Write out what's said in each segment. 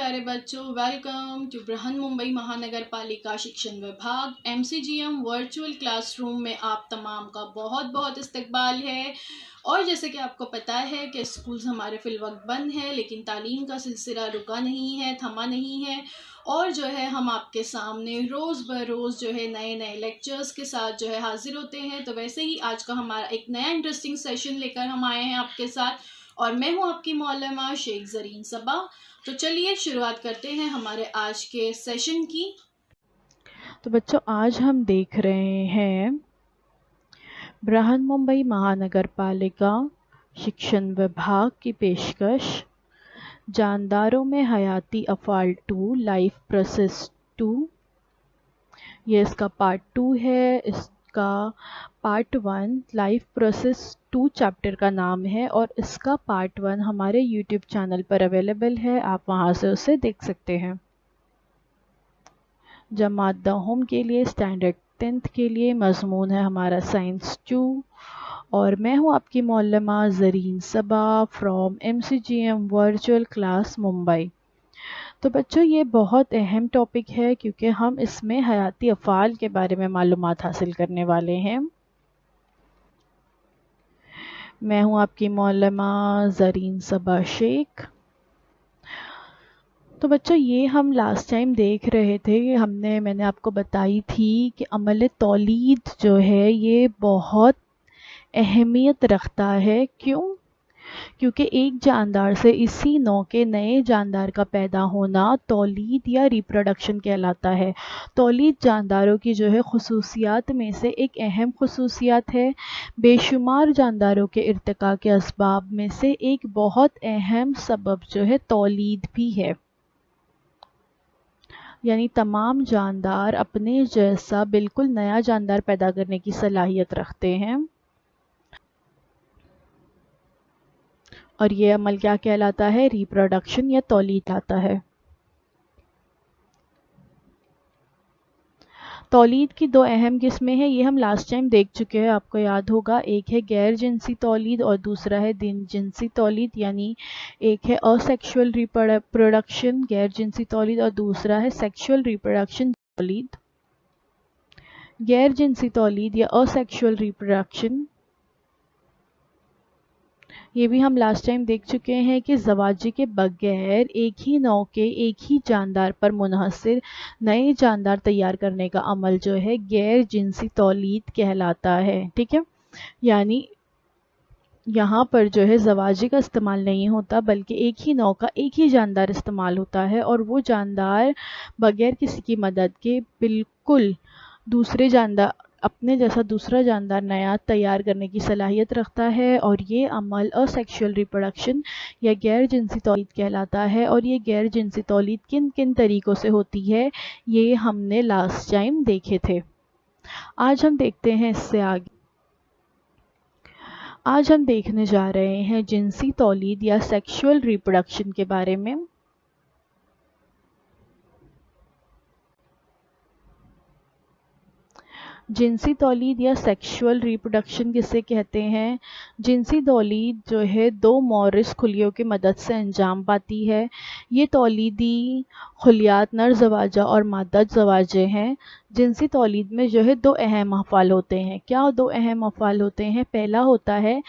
प्यारे बच्चों, welcome to Brihan Mumbai महानगर पालिका शिक्षण विभाग MCGM वर्चुअल क्लासरूम में आप तमाम का बहुत बहुत इस्तकबाल है। और जैसे कि आपको पता है कि स्कूल्स हमारे फिलवक्त बंद है, लेकिन तालीम का सिलसिला रुका नहीं है, थमा नहीं है। और जो है हम आपके सामने रोज़ बरोज़ जो है नए नए लेक्चर्स के साथ जो है हाजिर होते हैं। तो वैसे ही आज का हमारा एक नया इंटरेस्टिंग सेशन लेकर हम आए हैं आपके साथ, और मैं हूँ आपकी मौलमा शेख ज़रीन सबा। तो चलिए शुरुआत करते हैं हमारे आज के सेशन की। तो बच्चों, आज हम देख रहे हैं बृहन मुंबई महानगर पालिका शिक्षण विभाग की पेशकश जानदारों में हयाती अफाल 2 लाइफ प्रोसेस 2। ये इसका पार्ट 2 है। इसका पार्ट 1 लाइफ प्रोसेस 2 चैप्टर का नाम है, और इसका पार्ट 1 हमारे यूट्यूब चैनल पर अवेलेबल है। आप वहां से उसे देख सकते हैं। जमात दहम के लिए स्टैंडर्ड 10th के लिए मजमून है हमारा साइंस 2, और मैं हूं आपकी मौलमा Zareen Saba from MCGM virtual class Mumbai. तो बच्चों, ये बहुत अहम टॉपिक है क्योंकि हम इसमें हयाती अफ़ाल के बारे में मालूमात हासिल करने वाले हैं। मैं हूं आपकी मौलमा ज़रीन सबा शेख। तो बच्चों, ये हम लास्ट टाइम देख रहे थे, मैंने आपको बताई थी कि अमल तौलीद जो है ये बहुत अहमियत रखता है। क्यों? क्योंकि एक जानदार से इसी नौ के नए जानदार का पैदा होना तौलीद या रिप्रोडक्शन कहलाता है। तौलीद जानदारों की जो है खुसूसियात में से एक अहम खुसूसियात है। बेशुमार जानदारों के इर्तिका के असबाब में से एक बहुत अहम सबब जो है तौलीद भी है। यानी तमाम जानदार अपने जैसा बिल्कुल नया जानदार पैदा करने की सलाहियत रखते हैं, और ये अमल क्या कहलाता है? रिप्रोडक्शन या तौलीद कहलाता है। तौलीद की दो अहम किस्में हैं, ये हम लास्ट टाइम देख चुके हैं, आपको याद होगा। एक है गैर जिनसी तौलीद और दूसरा है जिनसी तौलीद। यानी एक है असेक्सुअल रिप्रोडक्शन गैर जिनसी तौलीद, और दूसरा है सेक्सुअल रिप्रोडक्शन तौलीद। गैर जिनसी तौलीद या असेक्सुअल रिप्रोडक्शन, ये भी हम लास्ट टाइम देख चुके हैं कि ज़वाजी के बगैर एक ही नौ के एक ही जानदार पर मुनहसर नए जानदार तैयार करने का अमल जो है गैर जिनसी तौलीद कहलाता है। ठीक है, यानी यहाँ पर जो है ज़वाजी का इस्तेमाल नहीं होता, बल्कि एक ही नौ का एक ही जानदार इस्तेमाल होता है, और वो जानदार बगैर किसी की मदद के बिल्कुल दूसरे जानदार अपने जैसा दूसरा जानदार नया तैयार करने की सलाहियत रखता है, और ये अमल असेक्सुअल रिप्रोडक्शन या गैर जिनसी तौलीद कहलाता है। और ये गैर जिनसी तौलीद किन किन तरीक़ों से होती है, ये हमने लास्ट टाइम देखे थे। आज हम देखते हैं इससे आगे। आज हम देखने जा रहे हैं जिनसी तौलीद या सेक्सुअल रिप्रोडक्शन के बारे में। जिनसी तौलीद या सेक्सुअल रिप्रोडक्शन किसे कहते हैं? जिनसी तौलीद जो है दो मौरिस खुलियों की मदद से अंजाम पाती है। ये तौलीदी खुलियात नर ज़वाजा और मादा ज़वाजे हैं। जिनसी तौलीद में जो है दो अहम अफ़ाल होते हैं। क्या दो अहम अफ़ाल होते हैं? पहला होता है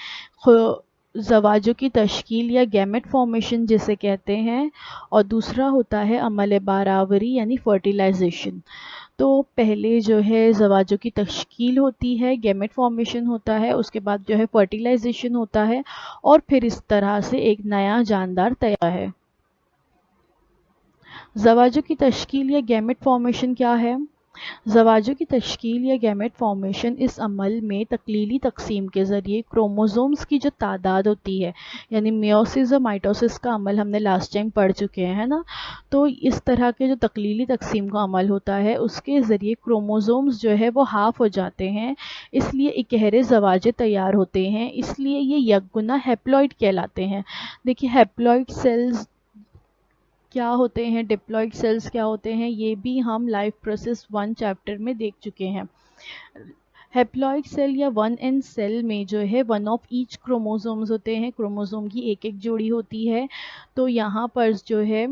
ज़वाजों की तश्कील या गैमेट फॉर्मेशन जिसे कहते हैं, और दूसरा होता है अमल बारावरी यानी फर्टिलाइजेशन। तो पहले जो है ज़वाजों की तश्कील होती है, गैमेट फॉर्मेशन होता है, उसके बाद जो है फर्टिलाइजेशन होता है, और फिर इस तरह से एक नया जानदार तैयार है। ज़वाजों की तश्कील या गैमेट फॉर्मेशन क्या है? ज़वाजों की तश्कील या गैमेट फॉर्मेशन इस अमल में तकलीली तकसीम के ज़रिए क्रोमोसोम्स की जो तादाद होती है, यानी मियोसिस और माइटोसिस का अमल हमने लास्ट टाइम पढ़ चुके हैं, है ना। तो इस तरह के जो तकलीली तकसीम का अमल होता है उसके ज़रिए क्रोमोसोम्स जो है वो हाफ हो जाते हैं, इसलिए इकहरे ज़वाजे तैयार होते हैं। इसलिए ये यकगुना हैप्लॉइड कहलाते हैं। देखिए, हैप्लॉइड सेल्स क्या होते हैं, डिप्लॉइड सेल्स क्या होते हैं, ये भी हम लाइफ प्रोसेस 1 चैप्टर में देख चुके हैं। हैप्लॉइड सेल या 1n सेल में जो है 1 ऑफ ईच क्रोमोसोम्स होते हैं। क्रोमोसोम की एक एक जोड़ी होती है। तो यहाँ पर जो है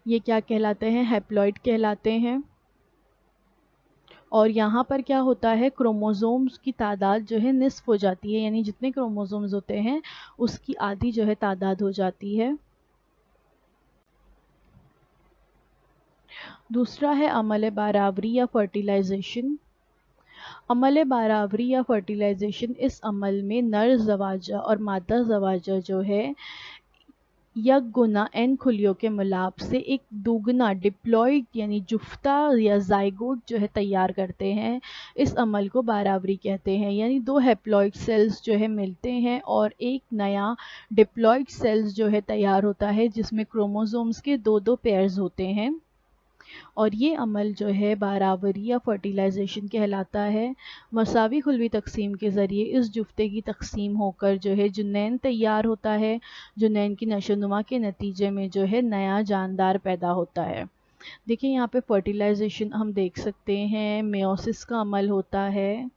ये क्या कहलाते हैं? हैप्लॉइड कहलाते हैं। और यहाँ पर क्या होता है, क्रोमोसोम्स की तादाद जो है निस्फ हो जाती है, यानी जितने क्रोमोसोम्स होते हैं उसकी आधी जो है तादाद हो जाती है। दूसरा है अमल बारावरी या फर्टिलाइजेशन। अमल बारावरी या फर्टिलाइजेशन, इस अमल में नर ज़वाजा और मादा ज़वाजा जो है यक गुना एन खुलियों के मिलाप से एक दुगना डिप्लॉइड यानी जुफ्ता या जाइगोट जो है तैयार करते हैं। इस अमल को बारावरी कहते हैं, यानी दो हैप्लॉइड सेल्स जो है मिलते हैं और एक नया डिप्लॉइड सेल्स जो है तैयार होता है, जिसमें क्रोमोसोम्स के दो दो पेयर्स होते हैं। और ये अमल जो है बारावरी या फर्टिलाइजेशन कहलाता है। मसावी खुलवी तकसीम के ज़रिए इस जुफ्ते की तकसीम होकर जो है जुनैन तैयार होता है। जुनैन की नशोनुमा के नतीजे में जो है नया जानदार पैदा होता है। देखिए यहाँ पे फर्टिलाइजेशन हम देख सकते हैं, मेयोसिस का अमल होता है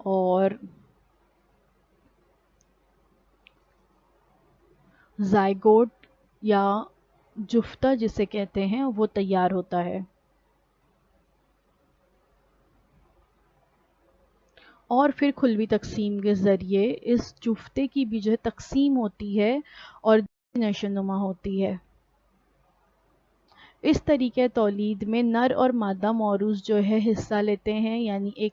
और जाइगोट या जुफ्ता जिसे कहते हैं वो तैयार होता है। और फिर खुलवी तकसीम के ज़रिए इस जुफ्ते की भी जो है तकसीम होती है और नशोनुमा होती है। इस तरीके तौलीद में नर और मादा मौरूस जो है हिस्सा लेते हैं, यानी एक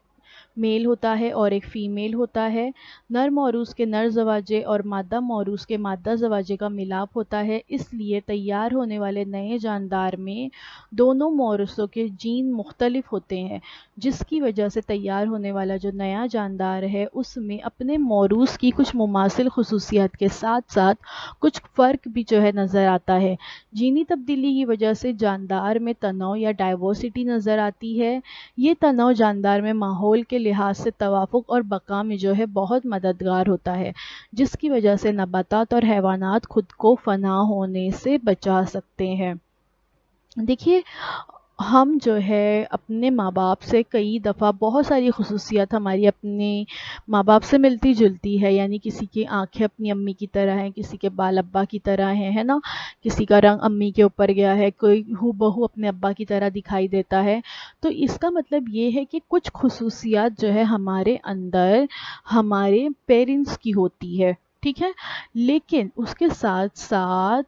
मेल होता है और एक फ़ीमेल होता है। नर मौरूस के नर ज़वाजे और मादा मौरूस के मादा ज़वाजे का मिलाप होता है, इसलिए तैयार होने वाले नए जानदार में दोनों मौरूसों के जीन मुख्तलिफ होते हैं, जिसकी वजह से तैयार होने वाला जो नया जानदार है उसमें अपने मौरूस की कुछ मुमासिल खुसूसियात के साथ साथ कुछ फ़र्क भी जो है नज़र आता है। जीनी तब्दीली की वजह से जानदार में तनाव या डाइवर्सिटी नज़र आती है। ये तनाव जानदार में माहौल के लिहाज से तवाफुक और बका में जो है बहुत मददगार होता है, जिसकी वजह से नबातात और हैवानात खुद को फना होने से बचा सकते हैं। देखिए हम जो है अपने माँ बाप से कई दफ़ा बहुत सारी खुसूसियात हमारी अपने माँ बाप से मिलती जुलती है, यानी किसी की आंखें अपनी अम्मी की तरह हैं, किसी के बाल अब्बा की तरह हैं, है ना, किसी का रंग अम्मी के ऊपर गया है, कोई हूबहू अपने अब्बा की तरह दिखाई देता है। तो इसका मतलब ये है कि कुछ खुसूसियात जो है हमारे अंदर हमारे पेरेंट्स की होती है, ठीक है, लेकिन उसके साथ साथ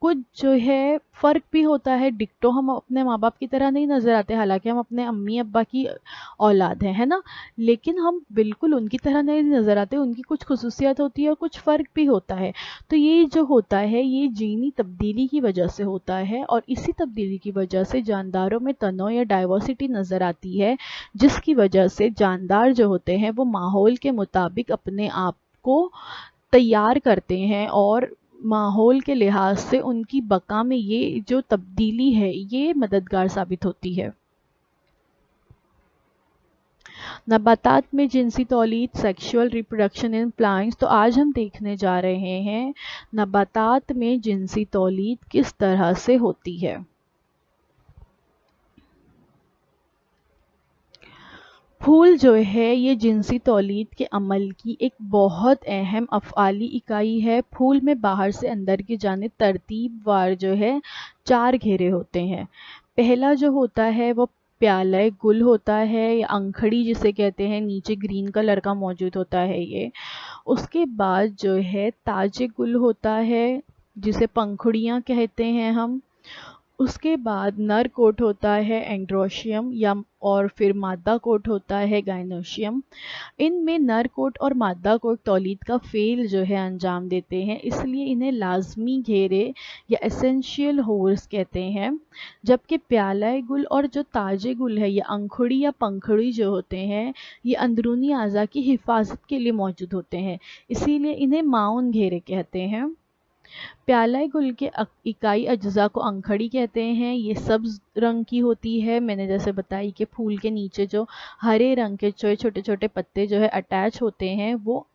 कुछ जो है फ़र्क भी होता है। डिक्टो हम अपने माँ बाप की तरह नहीं नज़र आते, हालांकि हम अपने अम्मी अब्बा की औलाद हैं, है ना, लेकिन हम बिल्कुल उनकी तरह नहीं नज़र आते। उनकी कुछ खुसूसियत होती है और कुछ फ़र्क भी होता है। तो ये जो होता है ये जीनी तब्दीली की वजह से होता है, और इसी तब्दीली की वजह से जानदारों में तनों या डाइवर्सिटी नज़र आती है, जिसकी वजह से जानदार जो होते हैं वो माहौल के मुताबिक अपने आप को तैयार करते हैं और माहौल के लिहाज से उनकी बका में ये जो तब्दीली है ये मददगार साबित होती है। नबातात में जिनसी तौलीद, सेक्सुअल रिप्रोडक्शन इन प्लांट्स। तो आज हम देखने जा रहे हैं नबातात में जिनसी तौलीद किस तरह से होती है। फूल जो है ये जिनसी तौलीद के अमल की एक बहुत अहम अफ़आली इकाई है। फूल में बाहर से अंदर की जानिब तरतीब वार जो है 4 घेरे होते हैं। पहला जो होता है वो प्याले गुल होता है या अंखड़ी जिसे कहते हैं, नीचे ग्रीन कलर का मौजूद होता है ये। उसके बाद जो है ताजे गुल होता है जिसे पंखुड़ियाँ कहते हैं हम। उसके बाद नर कोट होता है एंड्रोशियम या और फिर मादा कोट होता है गाइनोशियम। इनमें नर कोट और मादा कोट तौलीद का फेल जो है अंजाम देते हैं, इसलिए इन्हें लाजमी घेरे या एसेंशियल होर्स कहते हैं। जबकि प्याला गुल और जो ताजे गुल है या अंखुड़ी या पंखुड़ी जो होते हैं ये अंदरूनी आज़ा की हिफाजत के लिए मौजूद होते हैं, इसीलिए इन्हें माउन घेरे कहते हैं। प्याला गुल के इकाई अज्जा को अंखड़ी कहते हैं। ये सब्ज रंग की होती है। मैंने जैसे बताई कि फूल के नीचे जो हरे रंग के छोटे छोटे पत्ते जो है अटैच होते हैं वो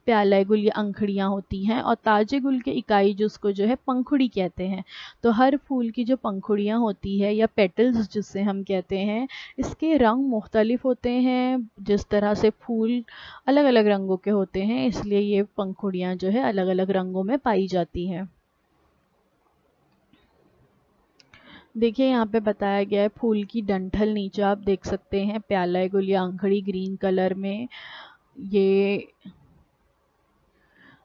प्याला गुल या अंखड़ियाँ होती हैं। और ताजे गुल के इकाई जिसको जो है पंखुड़ी कहते हैं। तो हर फूल की जो पंखुड़ियाँ होती है या पेटल्स जिसे हम कहते हैं, इसके रंग मुख्तलिफ होते हैं। जिस तरह से फूल अलग अलग रंगों के होते हैं, इसलिए ये पंखुड़ियाँ जो है अलग अलग रंगों में पाई जाती हैं। देखिए यहाँ पे बताया गया है फूल की डंठल, नीचे आप देख सकते हैं प्याला गुल या अंखड़ी ग्रीन कलर में। ये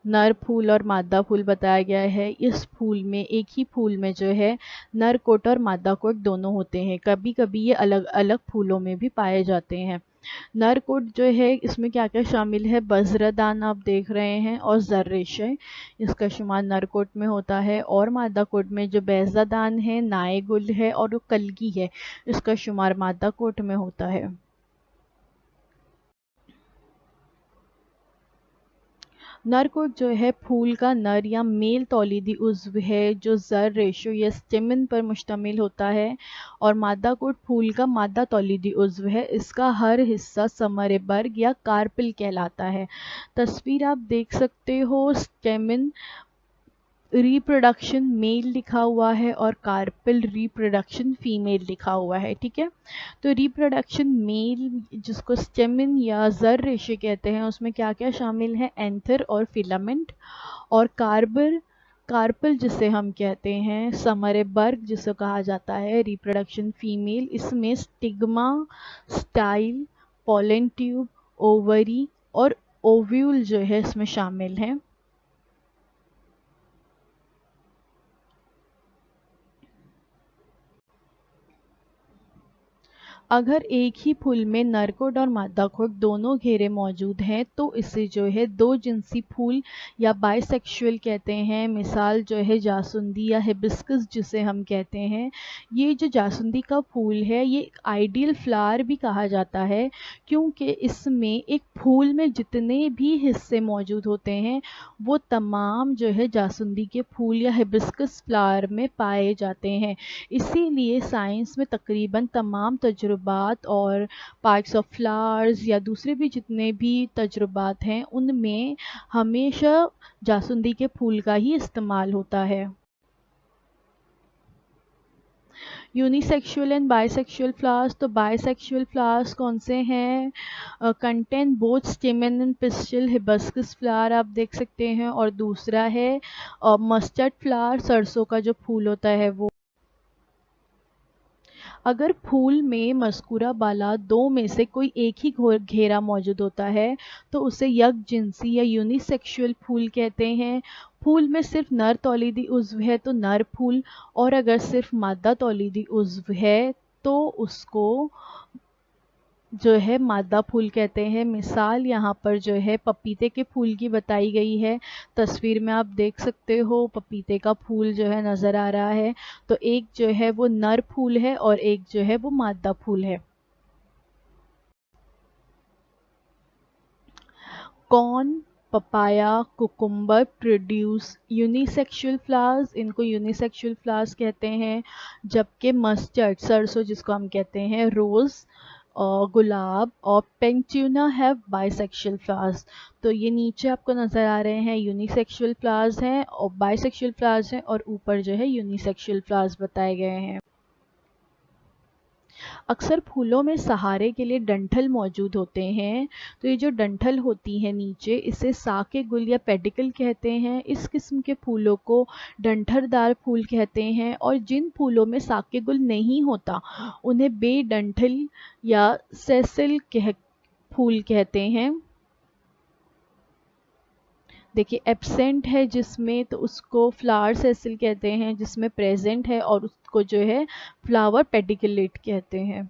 नर फूल और मादा फूल बताया गया है। इस फूल में, एक ही फूल में जो है नर कोट और मादा कोट दोनों होते हैं। कभी कभी ये अलग अलग फूलों में भी पाए जाते हैं। नर कोट जो है इसमें क्या क्या शामिल है, बज्रदान आप देख रहे हैं और जर्रेशे, इसका शुमार नर कोट में होता है। और मादा कोट में जो बैजादान है, नाएगुल है और जो कलगी है, इसका शुमार मादा कोट में होता है। नर कोट जो है फूल का नर या मेल तौलीदी उज़्व है जो ज़र, रेशो या स्टेमन पर मुश्तमिल होता है। और मादा कोट फूल का मादा तौलीदी उज़्व है। इसका हर हिस्सा समर बर्ग या कार्पिल कहलाता है। तस्वीर आप देख सकते हो, स्टेमन रिप्रोडक्शन मेल लिखा हुआ है और कार्पिल रिप्रोडक्शन फीमेल लिखा हुआ है। ठीक है, तो रिप्रोडक्शन मेल जिसको स्टेमिन या जर रेशे कहते हैं, उसमें क्या क्या शामिल है, एंथर और फिलामेंट। और कार्पल जिसे हम कहते हैं, समरबर्ग जिसे कहा जाता है, रिप्रोडक्शन फीमेल, इसमें stigma, style, pollen tube, ovary और ओव्यूल जो है इसमें शामिल हैं। अगर एक ही फूल में नर कोट और मादा कोट दोनों घेरे मौजूद हैं तो इसे जो है दो जिनसी फूल या बाइसेक्सुअल कहते हैं। मिसाल जो है जासुंदी या हिबिस्कस जिसे हम कहते हैं। ये जो जासुंदी का फूल है ये आइडियल फ्लावर भी कहा जाता है, क्योंकि इसमें एक फूल में जितने भी हिस्से मौजूद होते हैं वो तमाम जो है जासुंदी के फूल या हिबिस्कस फ्लावर में पाए जाते हैं। इसीलिए साइंस में तकरीबन तमाम तजुर्बात और पार्ट्स ऑफ फ्लावर्स या दूसरे भी जितने भी तजुर्बात हैं उनमें हमेशा जासुंदी के फूल का ही इस्तेमाल होता है। यूनिसेक्सुअल एंड बाइसेक्सुअल फ्लावर्स, तो बाइसेक्सुअल फ्लावर्स कौन से हैं, contain both स्टेमन and pistil, hibiscus flower आप देख सकते हैं। और दूसरा है मस्टर्ड फ्लावर, सरसों का जो फूल होता है वो। अगर फूल में मस्कुरा बाला दो में से कोई एक ही घेरा मौजूद होता है तो उसे यकजिनसी या यूनिसेक्सुअल फूल कहते हैं। फूल में सिर्फ नर तौलीदी उज़्व है तो नर फूल, और अगर सिर्फ मादा तौलीदी उज़्व है तो उसको जो है मादा फूल कहते हैं। मिसाल यहाँ पर जो है पपीते के फूल की बताई गई है। तस्वीर में आप देख सकते हो पपीते का फूल जो है नज़र आ रहा है, तो एक जो है वो नर फूल है और एक जो है वो मादा फूल है। Corn, papaya, cucumber produce unisexual flowers, इनको यूनिसेक्सुअल फ्लावर्स कहते हैं। जबकि मस्टर्ड, सरसों जिसको हम कहते हैं, रोज़ और गुलाब और पेंट्यूना हैव बाइसेक्सुअल फ्लावर्स। तो ये नीचे आपको नज़र आ रहे हैं यूनिसेक्सुअल फ्लावर्स हैं और बाइसेक्सुअल फ्लावर्स हैं, और ऊपर जो है यूनिसेक्सुअल फ्लावर्स बताए गए हैं। अक्सर फूलों में सहारे के लिए डंठल मौजूद होते हैं। तो ये जो डंठल होती है नीचे, इसे साके गुल या पेडिकल कहते हैं। इस किस्म के फूलों को डंठलदार फूल कहते हैं। और जिन फूलों में साके गुल नहीं होता उन्हें बेडंठल या सेसिल फूल कहते हैं। देखिए एब्सेंट है जिसमें, तो उसको फ्लावर सेसिल कहते हैं। जिसमें प्रेजेंट है और उसको जो है फ्लावर पेडिकुलेट कहते हैं।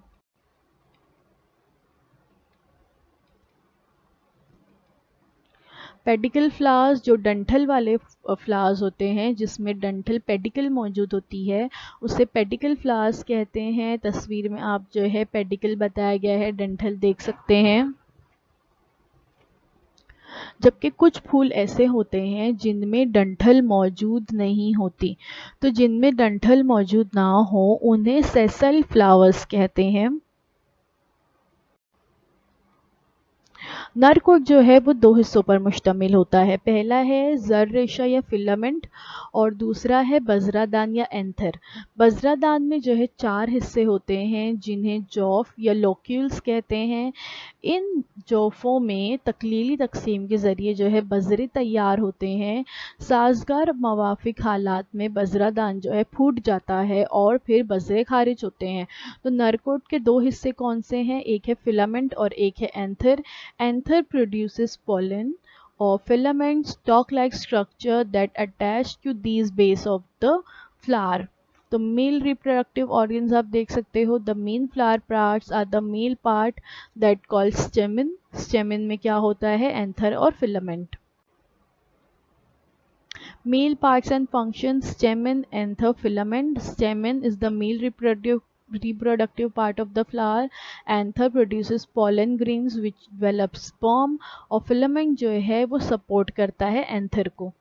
पेडिकल फ्लावर्स जो डंठल वाले फ्लावर्स होते हैं जिसमें डंठल पेडिकल मौजूद होती है उसे पेडिकल फ्लावर्स कहते हैं। तस्वीर में आप जो है पेडिकल बताया गया है, डंठल देख सकते हैं। जबकि कुछ फूल ऐसे होते हैं जिनमें डंठल मौजूद नहीं होती। तो जिनमें डंठल मौजूद ना हो उन्हें सेसल फ्लावर्स कहते हैं। नर कोट जो है वो दो हिस्सों पर मुश्तमिल होता है। पहला है जर रेशा या फिलामेंट और दूसरा है बजरादान या एंथर। बजरादान में जो है चार हिस्से होते हैं जिन्हें जॉफ या लोक्यूल्स कहते हैं। ان जोफों में तकलीली तकसीम के ज़रिए जो है बज़रे तैयार होते हैं। साजगार मवाफिक हालात में बज़रा दान जो है फूट जाता है और फिर बज़रे खारिज होते हैं। तो नरकोट के दो हिस्से कौन से हैं, एक है फिलामेंट और एक है एंथर। एंथर प्रोड्यूसेस पोलन और filament stalk like structure that attach to these base of the flower. तो मेल रिप्रोडक्टिव ऑर्गन्स आप देख सकते हो, the main flower parts are the male part that call stamen. Stamen में क्या होता है, एंथर और filament. Male parts and functions: stamen, anther, filament. Stamen is the male reproductive part of the flower. Anther produces pollen grains which develop sperm. और filament जो है वो support करता है anther को।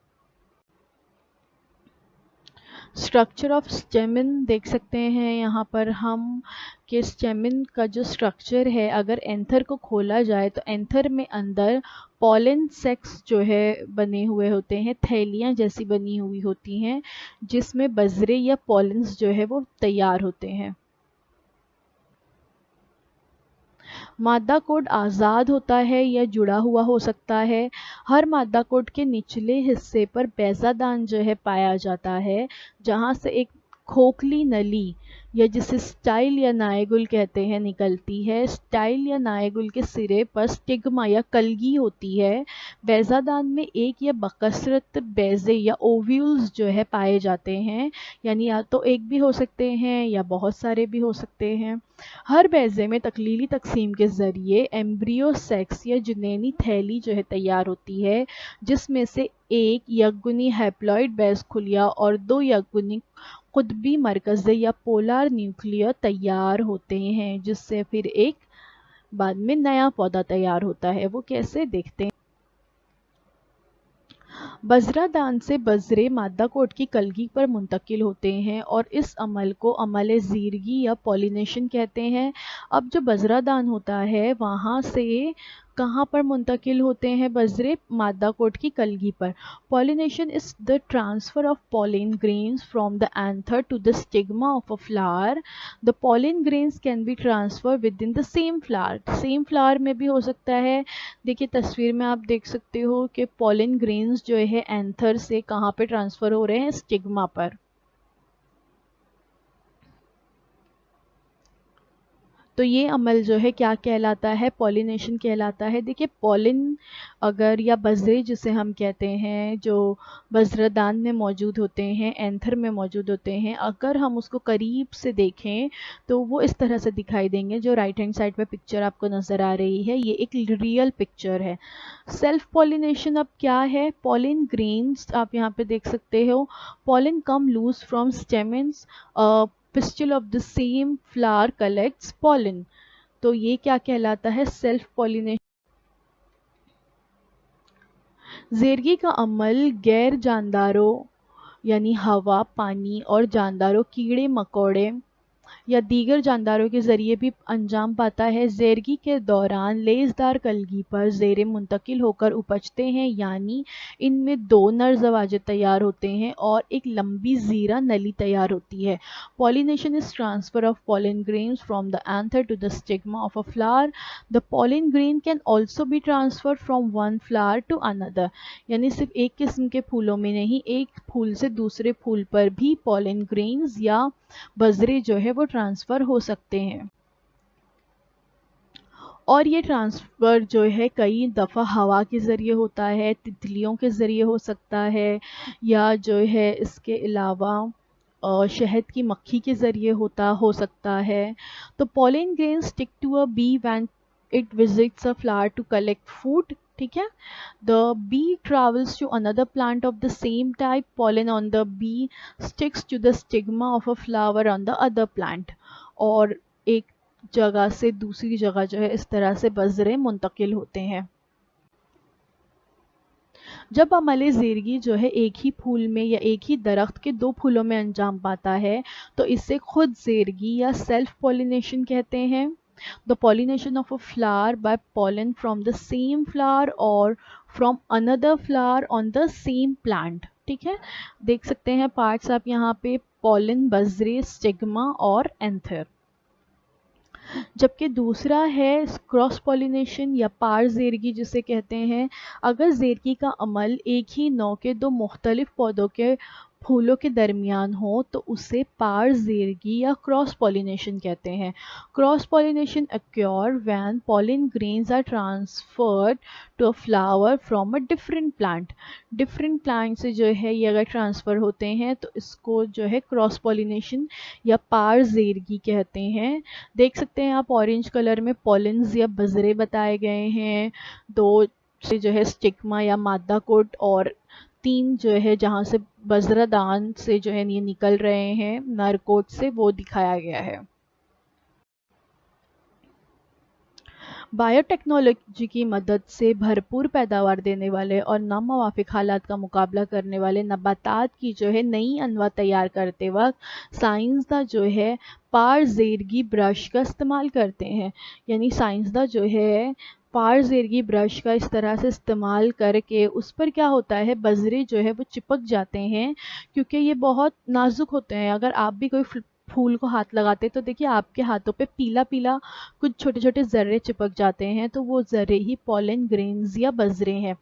स्ट्रक्चर ऑफ स्टेमिन देख सकते हैं यहाँ पर हम कि स्टेमिन का जो स्ट्रक्चर है, अगर एंथर को खोला जाए तो एंथर में अंदर पॉलन सेक्स जो है बने हुए होते हैं, थैलियाँ जैसी बनी हुई होती हैं जिसमें बजरे या पॉलन्स जो है वो तैयार होते हैं। मादा कोड आज़ाद होता है या जुड़ा हुआ हो सकता है। हर मादा कोड के निचले हिस्से पर बैजादान जो है पाया जाता है, जहाँ से एक खोखली नली या जिसे स्टाइल या नायगुल कहते हैं निकलती है। स्टाइल या नायगुल के सिरे पर स्टिग्मा या कलगी होती है। बैजादान में एक या बकसरत बैजे या ओव्यूल्स जो है पाए जाते हैं, यानी या तो एक भी हो सकते हैं या बहुत सारे भी हो सकते हैं। हर बैजे में तकलीली तकसीम के ज़रिए एम्ब्रियो सेक्स या जुनैनी थैली जो है तैयार होती है, जिसमें से एक यगुनी हैप्लॉइड बैज खुलिया और दो यगुनी कुतबी मरकज़ या पोलार न्यूक्लियर तैयार होते हैं, जिससे फिर एक बाद में नया पौधा तैयार होता है। वो कैसे, देखते हैं। बजरा दान से बजरे मादा कोट की कलगी पर मुंतकिल होते हैं और इस अमल को अमल ज़ीरगी या पॉलिनेशन कहते हैं। अब जो बजरा दान होता है वहाँ से कहाँ पर मुंतकिल होते हैं बजरे, मादा कोट की कलगी पर। Pollination is the transfer of pollen grains from the anther to the stigma of a flower. The pollen grains can be transferred within the same flower. Same flower में भी हो सकता है। देखिए तस्वीर में आप देख सकते हो कि pollen grains जो है एंथर से कहाँ पे ट्रांसफ़र हो रहे हैं, स्टिग्मा पर। तो ये अमल जो है क्या कहलाता है, पॉलिनेशन कहलाता है। देखिए पॉलिन अगर या बजरे जिसे हम कहते हैं, जो बजरादान में मौजूद होते हैं, एंथर में मौजूद होते हैं, अगर हम उसको करीब से देखें तो वो इस तरह से दिखाई देंगे। जो राइट हैंड साइड पे पिक्चर आपको नज़र आ रही है, ये एक रियल पिक्चर है। सेल्फ पॉलिनेशन अब क्या है, पॉलिन ग्रेन्स आप यहाँ पे देख सकते हो। Pollen come loose from stamens, pistil of the same flower collects pollen. तो ये क्या कहलाता है, सेल्फ पॉलिनेशन। ज़ेरगी का अमल गैर जानदारों यानी हवा, पानी और जानदारों, कीड़े मकोड़े या दीगर जानदारों के ज़रिए भी अंजाम पाता है। ज़ेरगी के दौरान लेज़दार कलगी पर ज़ेरे मुंतकिल होकर उपजते हैं, यानी इनमें दो नर ज़वाजे तैयार होते हैं और एक लंबी ज़ीरा नली तैयार होती है। Pollination is transfer of pollen grains from the anther to the stigma of a flower. The pollen grain can also be transferred from one flower to another. यानी सिर्फ एक किस्म के फूलों में नहीं, एक फूल से दूसरे फूल पर भी pollen grains या बजरे जो है वो ट्रांसफ़र हो सकते हैं। और ये ट्रांसफ़र जो है कई दफ़ा हवा के ज़रिए होता है, तितलियों के ज़रिए हो सकता है, या जो है इसके अलावा शहद की मक्खी के ज़रिए हो सकता है। तो pollen grains stick to a bee when it visits a flower to collect food. ठीक है, the bee travels to another plant of the same type. Pollen on the bee sticks to the stigma of a flower on the other plant. और एक जगह से दूसरी जगह जो है इस तरह से बजरे मुंतकिल होते हैं। जब अमले ज़ेरगी जो है एक ही फूल में या एक ही दरख्त के दो फूलों में अंजाम पाता है तो इसे खुद ज़ेरगी या सेल्फ पॉलिनेशन कहते हैं। The pollination of a flower by pollen from the same flower or from another flower on the same plant. ठीक है, देख सकते हैं पार्ट्स आप यहाँ पे, pollen, बजरे, स्टिग्मा और एंथर। جبکہ دوسرا ہے کراس پولینیشن یا پار زیرگی جسے کہتے ہیں. اگر زیرگی کا عمل ایک ہی نوع کے دو مختلف پودوں کے پھولوں کے درمیان ہو تو اسے پار زیرگی یا کراس پولینیشن کہتے ہیں. Cross pollination occur when pollen grains are transferred to a flower from a different plant. Different plant سے جو ہے یہ اگر ٹرانسفر ہوتے ہیں تو اس کو جو ہے کراس پولینیشن یا پار زیرگی کہتے ہیں. دیکھ سکتے ہیں آپ اورنج کلر میں پولنز یا بذرے بتائے گئے ہیں. 2 سے جو ہے اسٹگما یا مادہ کوٹ اور 3 جو ہے جہاں سے بذرہ دان سے جو ہے یہ نکل رہے ہیں نر کوٹ سے وہ دکھایا گیا ہے. بائیو ٹیکنالوجی کی مدد سے بھرپور پیداوار دینے والے اور ناموافق حالات کا مقابلہ کرنے والے نباتات کی جو ہے نئی انواع تیار کرتے وقت سائنسداں جو ہے پار زیرگی برش کا استعمال کرتے ہیں. یعنی سائنسداں جو ہے پار زیرگی برش کا اس طرح سے استعمال کر کے اس پر کیا ہوتا ہے بذرے جو ہے وہ چپک جاتے ہیں کیونکہ یہ بہت نازک ہوتے ہیں. اگر آپ بھی کوئی پھول کو ہاتھ لگاتے تو دیکھیے آپ کے ہاتھوں پہ پیلا پیلا کچھ چھوٹے چھوٹے ذرے چپک جاتے ہیں تو وہ ذرے ہی پولن گرینز یا بذرے ہیں.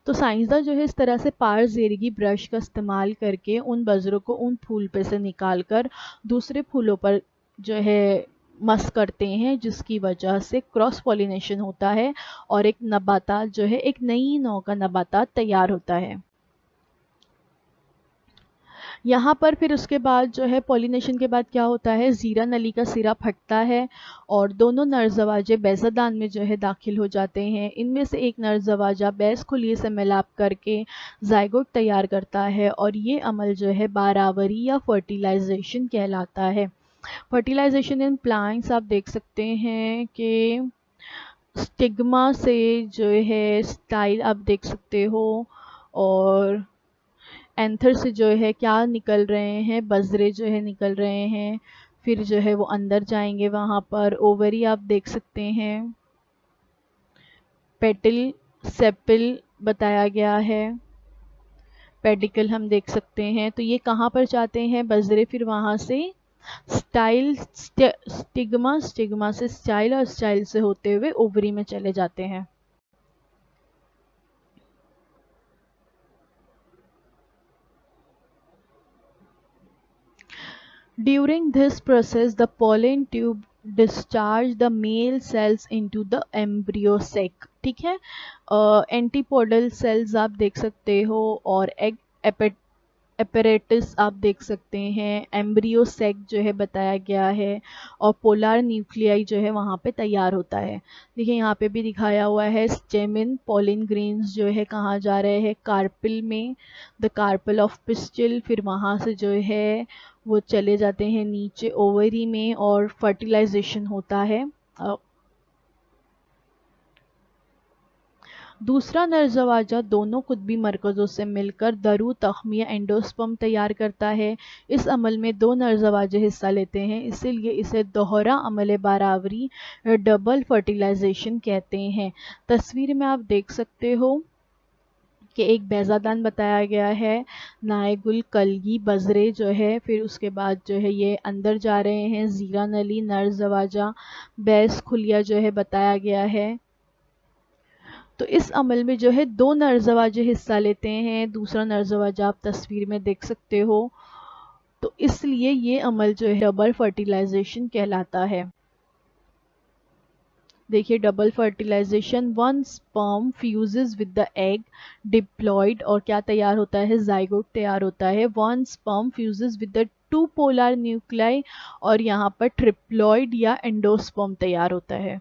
تو سائنسداں جو ہے اس طرح سے پار زیرگی برش کا استعمال کر کے ان بذروں کو ان پھول پہ سے نکال کر دوسرے پھولوں پر جو ہے مس کرتے ہیں جس کی وجہ سے کراس پولینیشن ہوتا ہے اور ایک نباتات جو ہے ایک نئی نوع کا نباتات تیار ہوتا ہے. یہاں پر پھر اس کے بعد جو ہے پولینیشن کے بعد کیا ہوتا ہے زیرہ نلی کا سرا پھٹتا ہے اور دونوں نر زواجے بیضہ دان میں جو ہے داخل ہو جاتے ہیں. ان میں سے ایک نر زواجہ بیض خلیے سے ملاپ کر کے زائگوٹ تیار کرتا ہے اور یہ عمل جو ہے باراوری یا فرٹیلائزیشن کہلاتا ہے. فرٹیلائزیشن ان پلانٹس آپ دیکھ سکتے ہیں کہ اسٹگما سے جو ہے سٹائل آپ دیکھ سکتے ہو اور اینتھر سے جو ہے کیا نکل رہے ہیں بذرے جو ہے نکل رہے ہیں. پھر جو ہے وہ اندر جائیں گے وہاں پر اووری آپ دیکھ سکتے ہیں پیٹل سیپل بتایا گیا ہے پیڈیکل ہم دیکھ سکتے ہیں. تو یہ کہاں پر جاتے ہیں بذرے پھر وہاں سے سٹائل سٹگما سے سٹائل اور سٹائل سے ہوتے ہوئے اووری میں چلے جاتے ہیں. During this process, the pollen tube discharge the male cells into the embryo sac. ٹھیک ہے اینٹی پوڈل سیلز آپ دیکھ سکتے ہو اور ایگ اپیریٹس آپ دیکھ سکتے ہیں. ایمبریو سیک جو ہے بتایا گیا ہے اور پولار نیوکلیائی جو ہے وہاں پہ تیار ہوتا ہے. دیکھیں یہاں پہ بھی دکھایا ہوا ہے اسٹیمن پولن گرینز جو ہے کہاں جا رہے ہیں کارپل میں دا کارپل آف پسٹل. پھر وہاں سے جو ہے وہ چلے جاتے ہیں نیچے اووری میں اور فرٹیلائزیشن ہوتا ہے. دوسرا نر زواجہ دونوں قطبی مرکزوں سے مل کر درو تخم یا اینڈوسپرم تیار کرتا ہے. اس عمل میں 2 نر زواجے حصہ لیتے ہیں اسی لیے اسے دوہرا عمل باراوری ڈبل فرٹیلائزیشن کہتے ہیں. تصویر میں آپ دیکھ سکتے ہو کہ ایک بیضہ دان بتایا گیا ہے نائے گل کلگی بذرے جو ہے پھر اس کے بعد جو ہے یہ اندر جا رہے ہیں زیرہ نلی نر زواجہ بیض خلیہ جو ہے بتایا گیا ہے. تو اس عمل میں جو ہے 2 نر زواجے حصہ لیتے ہیں. دوسرا نر زواجہ آپ تصویر میں دیکھ سکتے ہو تو اس لیے یہ عمل جو ہے ڈبل فرٹیلائزیشن کہلاتا ہے. دیکھیے double fertilisation 1 sperm fuses with the egg diploid اور کیا تیار ہوتا ہے زائگوٹ تیار ہوتا ہے. 1 sperm fuses with the 2 polar nuclei اور یہاں پر ٹرپلوئڈ یا اینڈوسپرم تیار ہوتا ہے.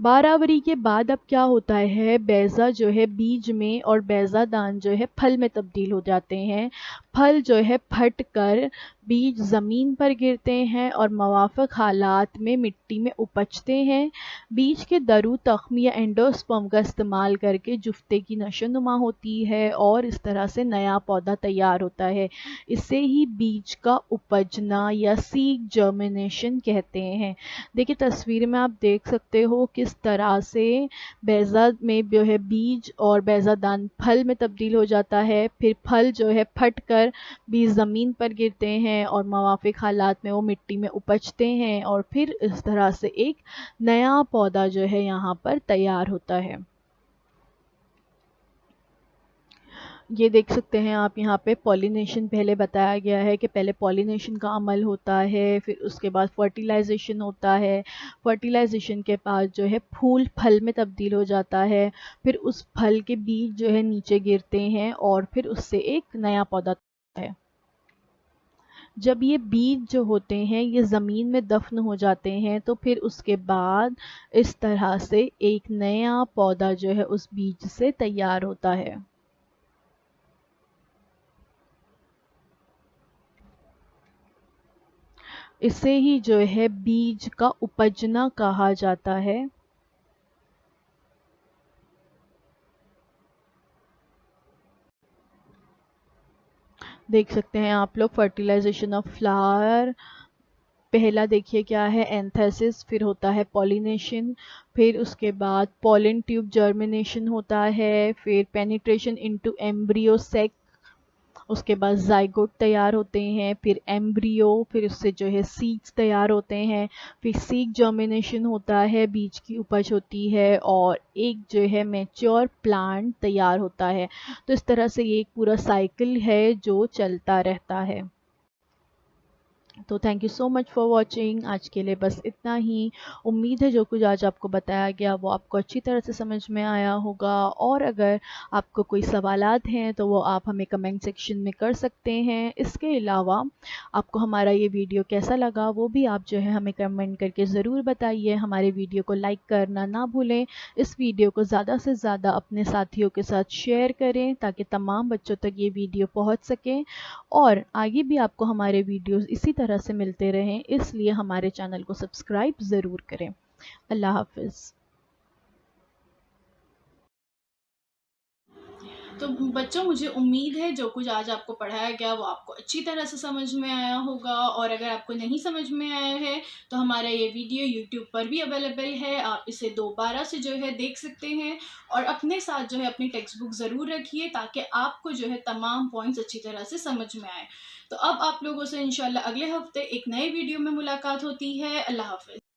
باراوری کے بعد اب کیا ہوتا ہے بیضہ جو ہے بیج میں اور بیضہ دان جو ہے پھل میں تبدیل ہو جاتے ہیں. پھل جو ہے پھٹ کر بیج زمین پر گرتے ہیں اور موافق حالات میں مٹی میں اپجتے ہیں. بیج کے درو تخم یا اینڈوسپرم کا استعمال کر کے جفتے کی نشو نما ہوتی ہے اور اس طرح سے نیا پودا تیار ہوتا ہے. اسے ہی بیج کا اپجنا یا سیڈ جرمینیشن کہتے ہیں. دیکھیں تصویر میں آپ دیکھ سکتے ہو کس طرح سے بیضہ میں جو ہے بیج اور بیضہ دان پھل میں تبدیل ہو جاتا ہے. پھر پھل جو ہے پھٹ کر کر بیج زمین پر گرتے ہیں اور موافق حالات میں وہ مٹی میں اپجتے ہیں اور پھر اس طرح سے ایک نیا پودا جو ہے یہاں پر تیار ہوتا ہے۔ یہ دیکھ سکتے ہیں آپ یہاں پہ پولینیشن پہلے بتایا گیا ہے کہ پہلے پولینیشن کا عمل ہوتا ہے، پھر اس کے بعد فرٹیلائزیشن ہوتا ہے، فرٹیلائزیشن کے بعد جو ہے پھول پھل میں تبدیل ہو جاتا ہے، پھر اس پھل کے بیج جو ہے نیچے گرتے ہیں اور پھر اس سے ایک نیا پودا ہے۔ جب یہ بیج جو ہوتے ہیں یہ زمین میں دفن ہو جاتے ہیں تو پھر اس کے بعد اس طرح سے ایک نیا پودا جو ہے اس بیج سے تیار ہوتا ہے۔ اسے ہی جو ہے بیج کا اپجنا کہا جاتا ہے۔ دیکھ سکتے ہیں آپ لوگ فرٹیلائزیشن آف فلاور، پہلا دیکھیے کیا ہے اینتھیسس، پھر ہوتا ہے پولینیشن، پھر اس کے بعد پولن ٹیوب جرمینیشن ہوتا ہے، پھر پینیٹریشن انٹو ایمبریو سیک، اس کے بعد زائگوٹ تیار ہوتے ہیں، پھر ایمبریو، پھر اس سے جو ہے سیڈز تیار ہوتے ہیں، پھر سیڈ جرمینیشن ہوتا ہے، بیج کی اپج ہوتی ہے اور ایک جو ہے میچور پلانٹ تیار ہوتا ہے۔ تو اس طرح سے یہ ایک پورا سائیکل ہے جو چلتا رہتا ہے۔ تو thank you so much for watching, آج کے لیے بس اتنا ہی۔ امید ہے جو کچھ آج آپ کو بتایا گیا وہ آپ کو اچھی طرح سے سمجھ میں آیا ہوگا، اور اگر آپ کو کوئی سوالات ہیں تو وہ آپ ہمیں کمنٹ سیکشن میں کر سکتے ہیں۔ اس کے علاوہ آپ کو ہمارا یہ ویڈیو کیسا لگا وہ بھی آپ جو ہے ہمیں کمنٹ کر کے ضرور بتائیے۔ ہمارے ویڈیو کو لائک کرنا نہ بھولیں، اس ویڈیو کو زیادہ سے زیادہ اپنے ساتھیوں کے ساتھ شیئر کریں تاکہ تمام بچوں تک یہ ویڈیو پہنچ سکیں، اور آگے بھی آپ کو ہمارے ویڈیوز اسی طرح سے ملتے رہیں، اس لیے ہمارے چینل کو سبسکرائب ضرور کریں۔ اللہ حافظ۔ تو بچوں مجھے امید ہے جو کچھ آج آپ کو پڑھایا گیا وہ آپ کو اچھی طرح سے سمجھ میں آیا ہوگا، اور اگر آپ کو نہیں سمجھ میں آیا ہے تو ہمارا یہ ویڈیو یوٹیوب پر بھی اویلیبل ہے، آپ اسے دوبارہ سے جو ہے دیکھ سکتے ہیں، اور اپنے ساتھ جو ہے اپنی ٹیکسٹ بک ضرور رکھیے تاکہ آپ کو جو ہے تمام پوائنٹس اچھی طرح سے سمجھ میں آئے۔ تو اب آپ لوگوں سے انشاءاللہ اگلے ہفتے ایک نئے ویڈیو میں ملاقات ہوتی ہے۔ اللہ حافظ۔